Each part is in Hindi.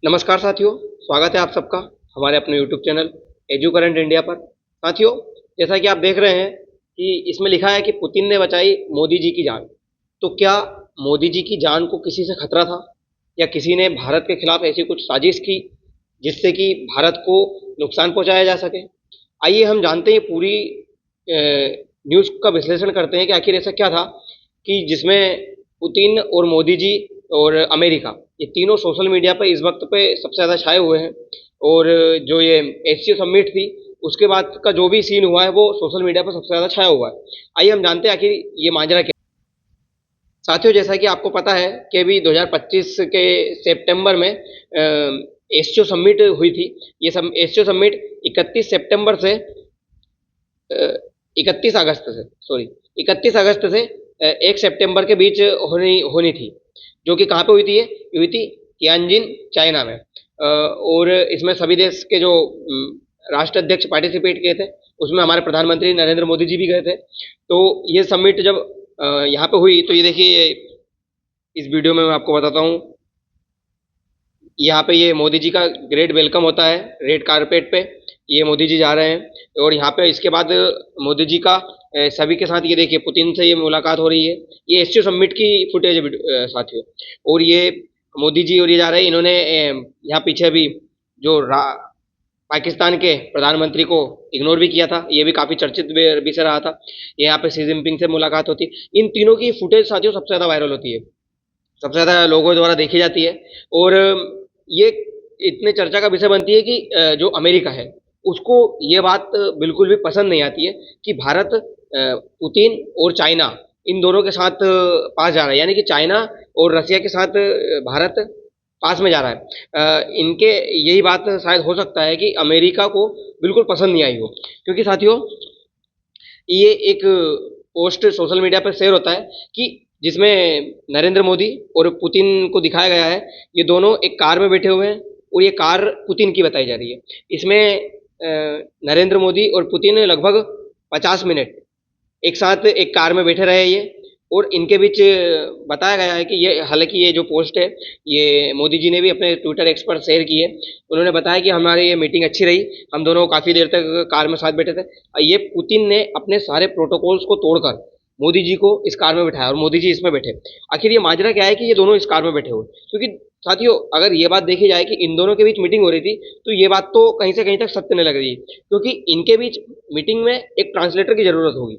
नमस्कार साथियों, स्वागत है आप सबका हमारे अपने YouTube channel edu current India पर। साथियों, जैसा कि आप देख रहे हैं कि इसमें लिखा है कि पुतिन ने बचाई मोदी जी की जान। तो क्या मोदी जी की जान को किसी से खतरा था या किसी ने भारत के खिलाफ ऐसी कुछ साजिश की जिससे कि भारत को नुकसान पहुंचाया जा सके? आइए हम जानते हैं पूरी न्यूज़ का विश्लेषण करते हैं कि आखिर ऐसा क्या था कि जिसमें पुतिन और मोदी जी और अमेरिका ये तीनों सोशल मीडिया पे इस वक्त पे सबसे ज़्यादा छाए हुए हैं। और जो ये एससीओ समिट थी उसके बाद का जो भी सीन हुआ है वो सोशल मीडिया पर सबसे ज़्यादा छाया हुआ है। आइए हम जानते हैं आखिर ये माजरा क्या। साथियों, जैसा कि आपको पता है कि अभी 2025 के सितंबर में एससीओ समिट हुई थी। ये एससीओ समिट 31 सितंबर से 31 अगस्त से 1 सितंबर के बीच होनी होनी थी, जो कि कहाँ पे हुई थी? ये हुई थी तियानजिन, चाइना में। और इसमें सभी देश के जो राष्ट्राध्यक्ष पार्टिसिपेट किए थे, उसमें हमारे प्रधानमंत्री नरेंद्र मोदी जी भी गए थे। तो ये समिट जब यहाँ पे हुई तो ये देखिए, इस वीडियो में मैं आपको बताता हूँ। यहाँ पे ये मोदी जी का ग्रेट वेलकम होता है रेड कारपेट पे। ये मोदी जी जा रहे हैं और यहाँ पे इसके बाद मोदी जी का सभी के साथ ये देखिए पुतिन से ये मुलाकात हो रही है। ये एससीओ समिट की फुटेज है साथियों। और ये मोदी जी और ये जा रहे हैं। इन्होंने यहाँ पीछे अभी जो पाकिस्तान के प्रधानमंत्री को इग्नोर भी किया था, ये भी काफ़ी चर्चित विषय रहा था। यहाँ पे शी जिनपिंग से मुलाकात होती है। इन तीनों की फुटेज साथियों सबसे ज़्यादा वायरल होती है, सबसे ज़्यादा लोगों द्वारा देखी जाती है। और ये इतने चर्चा का विषय बनती है कि जो अमेरिका है उसको ये बात बिल्कुल भी पसंद नहीं आती है कि भारत पुतिन और चाइना इन दोनों के साथ पास जा रहा है, यानी कि चाइना और रसिया के साथ भारत पास में जा रहा है। इनके यही बात शायद हो सकता है कि अमेरिका को बिल्कुल पसंद नहीं आई हो, क्योंकि साथियों ये एक पोस्ट सोशल मीडिया पर शेयर होता है कि जिसमें नरेंद्र मोदी और पुतिन को दिखाया गया है। ये दोनों एक कार में बैठे हुए हैं और ये कार पुतिन की बताई जा रही है। इसमें नरेंद्र मोदी और पुतिन लगभग 50 मिनट एक साथ एक कार में बैठे रहे ये। और इनके बीच बताया गया है कि ये, हालांकि ये जो पोस्ट है ये मोदी जी ने भी अपने ट्विटर एक्स पर शेयर की है। उन्होंने बताया कि हमारी ये मीटिंग अच्छी रही, हम दोनों काफ़ी देर तक कार में साथ बैठे थे। ये पुतिन ने अपने सारे प्रोटोकॉल्स को तोड़कर मोदी जी को इस कार में बिठाया और मोदी जी इसमें बैठे। आखिर ये माजरा क्या है कि ये दोनों इस कार में बैठे हुए? क्योंकि साथियों अगर ये बात देखी जाए कि इन दोनों के बीच मीटिंग हो रही थी तो ये बात तो कहीं से कहीं तक सत्य नहीं लग रही है, क्योंकि इनके बीच मीटिंग में एक ट्रांसलेटर की ज़रूरत होगी।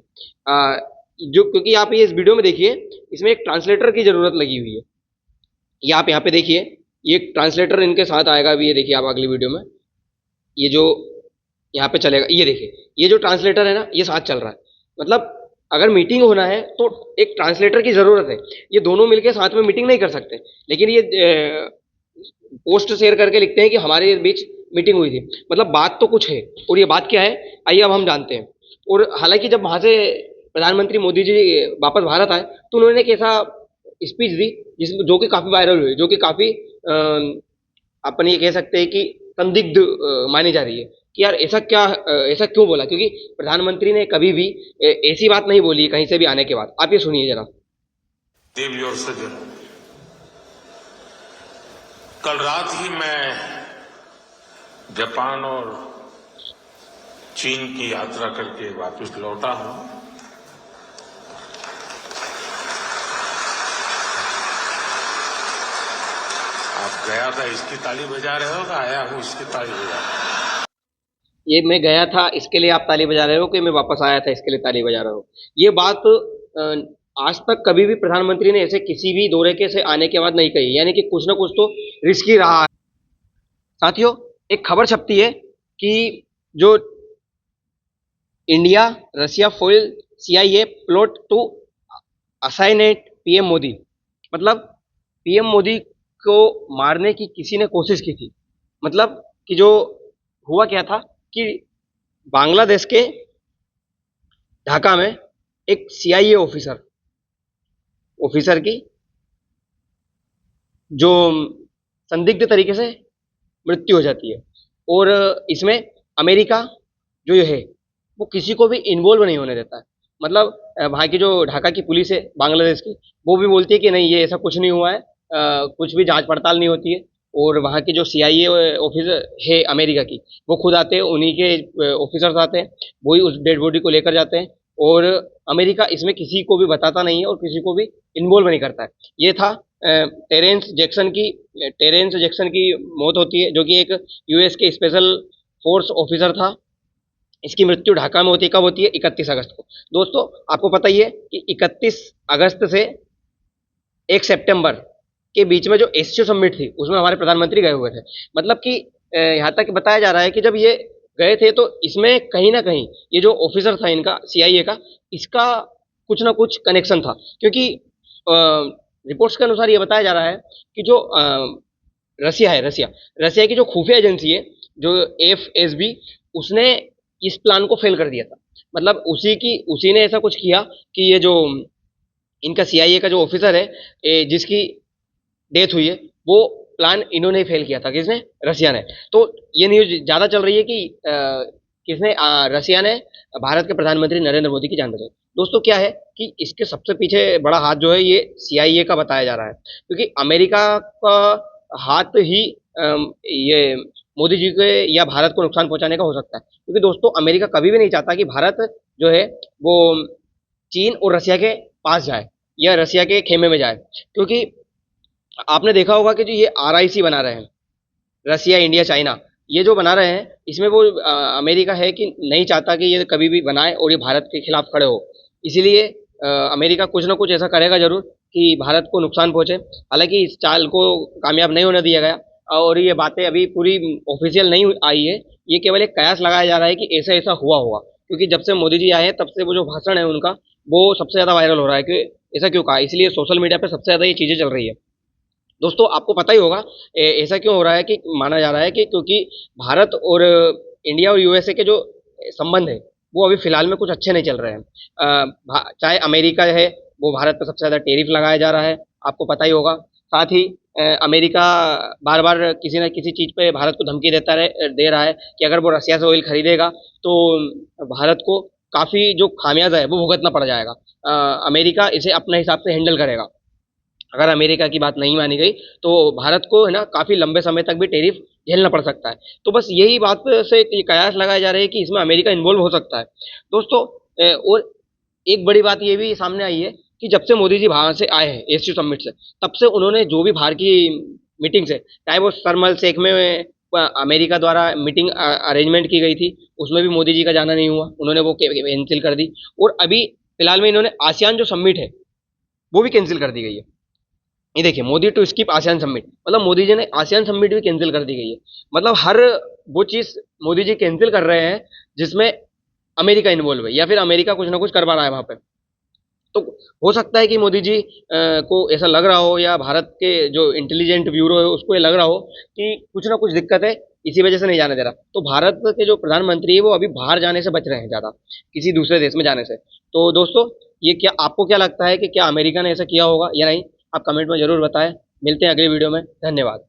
जो, क्योंकि आप ये इस वीडियो में देखिए, इसमें एक ट्रांसलेटर की ज़रूरत लगी हुई है। ये आप यहाँ पे देखिए, ये ट्रांसलेटर इनके साथ आएगा अभी। ये देखिए आप अगली वीडियो में, ये जो यहाँ पे चलेगा, ये देखिए, ये जो ट्रांसलेटर है ना ये साथ चल रहा है। मतलब अगर मीटिंग होना है तो एक ट्रांसलेटर की ज़रूरत है। ये दोनों मिलके साथ में मीटिंग नहीं कर सकते, लेकिन ये पोस्ट शेयर करके लिखते हैं कि हमारे बीच मीटिंग हुई थी। मतलब बात तो कुछ है, और ये बात क्या है आइए अब हम जानते हैं। और हालांकि जब वहाँ से प्रधानमंत्री मोदी जी वापस भारत आए तो उन्होंने एक ऐसा स्पीच दी जिसमें, जो कि काफ़ी वायरल हुई, जो कि काफ़ी अपन ये कह सकते हैं कि संदिग्ध मानी जा रही है कि यार ऐसा क्या, ऐसा क्यों बोला? क्योंकि प्रधानमंत्री ने कभी भी ऐसी बात नहीं बोली कहीं से भी आने के बाद। आप ये सुनिए जरा। देवी और सजन, कल रात ही मैं जापान और चीन की यात्रा करके वापस लौटा हूं। आप गया था इसकी ताली बजा रहे हो, आया हूं इसकी ताली बजा रहे हो? ये मैं गया था इसके लिए आप ताली बजा रहे हो कि मैं वापस आया था इसके लिए ताली बजा रहे हो? ये बात आज तक कभी भी प्रधानमंत्री ने ऐसे किसी भी दौरे के से आने के बाद नहीं कही, यानी कि कुछ ना कुछ तो रिस्की रहा है। साथियों, एक खबर छपती है कि जो India Russia foil CIA plot to assassinate PM Modi, मतलब PM मोदी को मारने की किसी ने कोशिश की थी। मतलब कि जो हुआ क्या था कि बांग्लादेश के ढाका में एक CIA ऑफिसर की जो संदिग्ध तरीके से मृत्यु हो जाती है। और इसमें अमेरिका जो है वो किसी को भी इन्वॉल्व नहीं होने देता है। मतलब वहाँ की जो ढाका की पुलिस है बांग्लादेश की, वो भी बोलती है कि नहीं ये ऐसा कुछ नहीं हुआ है, कुछ भी जांच पड़ताल नहीं होती है। और वहाँ की जो CIA ऑफिसर है अमेरिका की, वो खुद आते हैं, उन्हीं के ऑफिसर्स आते हैं, वही उस डेड बॉडी को लेकर जाते हैं। और अमेरिका इसमें किसी को भी बताता नहीं है और किसी को भी इन्वॉल्व नहीं करता है। ये था टेरेंस जैक्सन की मौत होती है, जो कि एक US के स्पेशल फोर्स ऑफिसर था। इसकी मृत्यु ढाका में होती है। कब होती है? 31 अगस्त को। दोस्तों, आपको पता ही है कि 31 अगस्त से 1 सितंबर के बीच में जो एससीओ समिट थी, उसमें हमारे प्रधानमंत्री गए हुए थे। मतलब कि यहाँ तक बताया जा रहा है कि जब ये गए थे तो इसमें कहीं ना कहीं ये जो ऑफिसर था इनका, CIA का, इसका कुछ ना कुछ कनेक्शन था। क्योंकि रिपोर्ट्स के अनुसार ये बताया जा रहा है कि जो रसिया की जो खुफिया एजेंसी है, जो FSB, उसने इस प्लान को फेल कर दिया था। मतलब उसी ने ऐसा कुछ किया कि ये जो इनका CIA का जो ऑफिसर है, जिसकी डेथ हुई है, वो प्लान इन्होंने ही फेल किया था। किसने? रसिया ने। तो ये न्यूज ज्यादा चल रही है कि किसने, रसिया ने भारत के प्रधानमंत्री नरेंद्र मोदी की जान बचाई। दोस्तों, क्या है कि इसके सबसे पीछे बड़ा हाथ जो है, ये CIA का बताया जा रहा है। क्योंकि अमेरिका का हाथ ही ये मोदी जी के या भारत को नुकसान पहुंचाने का हो सकता है। क्योंकि दोस्तों, अमेरिका कभी भी नहीं चाहता कि भारत जो है वो चीन और रसिया के पास जाए या रसिया के खेमे में जाए। क्योंकि आपने देखा होगा कि जो ये RIC बना रहे हैं, रसिया, इंडिया, चाइना, ये जो बना रहे हैं, इसमें वो अमेरिका है कि नहीं चाहता कि ये कभी भी बनाए और ये भारत के खिलाफ खड़े हो। इसीलिए अमेरिका कुछ ना कुछ ऐसा करेगा जरूर कि भारत को नुकसान पहुंचे। हालांकि इस चाल को कामयाब नहीं होने दिया गया और ये बातें अभी पूरी ऑफिशियल नहीं आई है। ये केवल एक कयास लगाया जा रहा है कि ऐसा ऐसा हुआ होगा। क्योंकि जब से मोदी जी आए हैं, तब से वो जो भाषण है उनका, वो सबसे ज़्यादा वायरल हो रहा है कि ऐसा क्यों कहा। इसलिए सोशल मीडिया पर सबसे ज़्यादा ये चीज़ें चल रही है। दोस्तों, आपको पता ही होगा ऐसा क्यों हो रहा है, कि माना जा रहा है कि क्योंकि भारत और इंडिया और USA के जो संबंध है, वो अभी फिलहाल में कुछ अच्छे नहीं चल रहे हैं। चाहे अमेरिका है, वो भारत पर सबसे ज़्यादा टैरिफ लगाया जा रहा है, आपको पता ही होगा। साथ ही अमेरिका बार बार किसी न किसी चीज़ पे भारत को धमकी दे रहा है कि अगर वो रसिया से ऑयल खरीदेगा तो भारत को काफ़ी जो खामियाजा है वो भुगतना पड़ जाएगा। अमेरिका इसे अपने हिसाब से हैंडल करेगा। अगर अमेरिका की बात नहीं मानी गई तो भारत को है ना काफ़ी लंबे समय तक भी टैरिफ झेलना पड़ सकता है। तो बस यही बात से ये कयास लगाए जा रहे हैं कि इसमें अमेरिका इन्वॉल्व हो सकता है। दोस्तों, और एक बड़ी बात ये भी सामने आई है कि जब से मोदी जी बाहर से आए हैं एससीओ समिट से, तब से उन्होंने जो भी बाहर की मीटिंग्स है, चाहे वो शर्म शेख में अमेरिका द्वारा मीटिंग अरेंजमेंट की गई थी, उसमें भी मोदी जी का जाना नहीं हुआ, उन्होंने वो कैंसिल कर दी। और अभी फिलहाल में इन्होंने आसियान जो समिट है, वो भी कैंसिल कर दी गई है। ये देखिए, Modi to skip ASEAN summit, मतलब मोदी जी ने आसियान समिट भी कैंसिल कर दी गई है। मतलब हर वो चीज़ मोदी जी कैंसिल कर रहे हैं जिसमें अमेरिका इन्वॉल्व है या फिर अमेरिका कुछ ना कुछ करवा रहा है वहाँ पे। तो हो सकता है कि मोदी जी को ऐसा लग रहा हो, या भारत के जो इंटेलिजेंट ब्यूरो है उसको ये लग रहा हो कि कुछ ना कुछ दिक्कत है, इसी वजह से नहीं जाने दे रहा। तो भारत के जो प्रधानमंत्री है वो अभी बाहर जाने से बच रहे हैं ज़्यादा, किसी दूसरे देश में जाने से। तो दोस्तों, ये क्या आपको क्या लगता है कि क्या अमेरिका ने ऐसा किया होगा या नहीं? आप कमेंट में ज़रूर बताएं। मिलते हैं अगली वीडियो में। धन्यवाद।